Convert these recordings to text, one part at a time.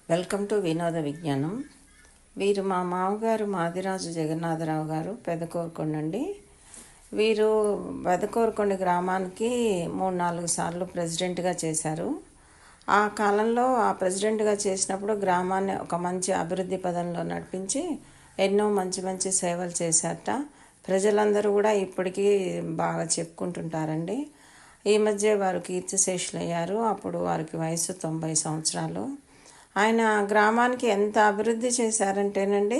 Welcome to వినోద విజ్ఞానం. వీరు మా మామగారు మాదిరాజు జగన్నాథరావు గారు పెదకోరుకొండండి. వీరు పెదకోరుకొండ గ్రామానికి 3-4 సార్లు ప్రెసిడెంట్గా చేశారు. ఆ కాలంలో ఆ ప్రెసిడెంట్గా చేసినప్పుడు గ్రామాన్ని ఒక మంచి అభివృద్ధి పదంలో నడిపించి ఎన్నో మంచి మంచి సేవలు చేశారట. ప్రజలందరూ కూడా ఇప్పటికీ బాగా చెప్పుకుంటుంటారండి. ఈ మధ్య వారు కీర్తిశేషులయ్యారు. అప్పుడు వారికి వయసు 90 సంవత్సరాలు. ఆయన గ్రామానికి ఎంత అభివృద్ధి చేశారంటేనండి,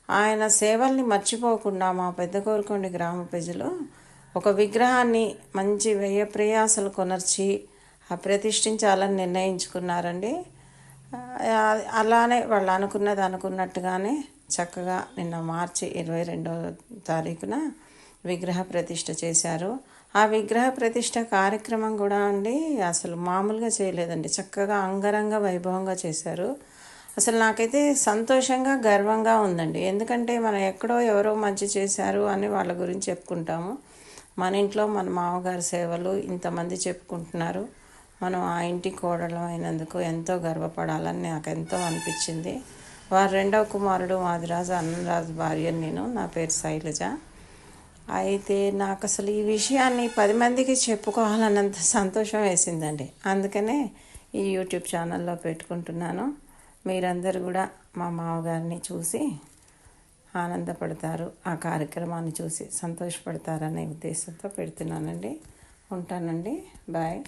ఆయన సేవల్ని మర్చిపోకుండా మా పెద్దకోరుకొండ గ్రామ ప్రజలు ఒక విగ్రహాన్ని మంచి వ్యయ ప్రయాసలు కొనర్చి ప్రతిష్ఠించాలని నిర్ణయించుకున్నారండి. అలానే వాళ్ళు అనుకున్నట్టుగానే చక్కగా నిన్న మార్చి 22వ తారీఖున విగ్రహ ప్రతిష్ఠ చేశారు. ఆ విగ్రహ ప్రతిష్ఠ కార్యక్రమం కూడా అండి అసలు మామూలుగా చేయలేదండి. చక్కగా అంగరంగ వైభవంగా చేశారు. అసలు నాకైతే సంతోషంగా గర్వంగా ఉందండి. ఎందుకంటే మనం ఎక్కడో ఎవరో మంచి చేశారు అని వాళ్ళ గురించి చెప్పుకుంటాము. మన ఇంట్లో మన మామగారి సేవలు ఇంతమంది చెప్పుకుంటున్నారు. మనం ఆ ఇంటి కోడలం అయినందుకు ఎంతో గర్వపడాలని నాకు ఎంతో అనిపించింది. వారి రెండవ కుమారుడు మాదిరాజు అన్నరాజు భార్య నేను. నా పేరు శైలజ. అయితే నాకు అసలు ఈ విషయాన్ని 10 మందికి చెప్పుకోవాలన్నంత సంతోషం వేసిందండి. అందుకనే ఈ యూట్యూబ్ ఛానల్లో పెట్టుకుంటున్నాను. మీరందరూ కూడా మా మామగారిని చూసి ఆనందపడతారు, ఆ కార్యక్రమాన్ని చూసి సంతోషపడతారనే ఉద్దేశంతో పెడుతున్నానండి. ఉంటానండి. బాయ్.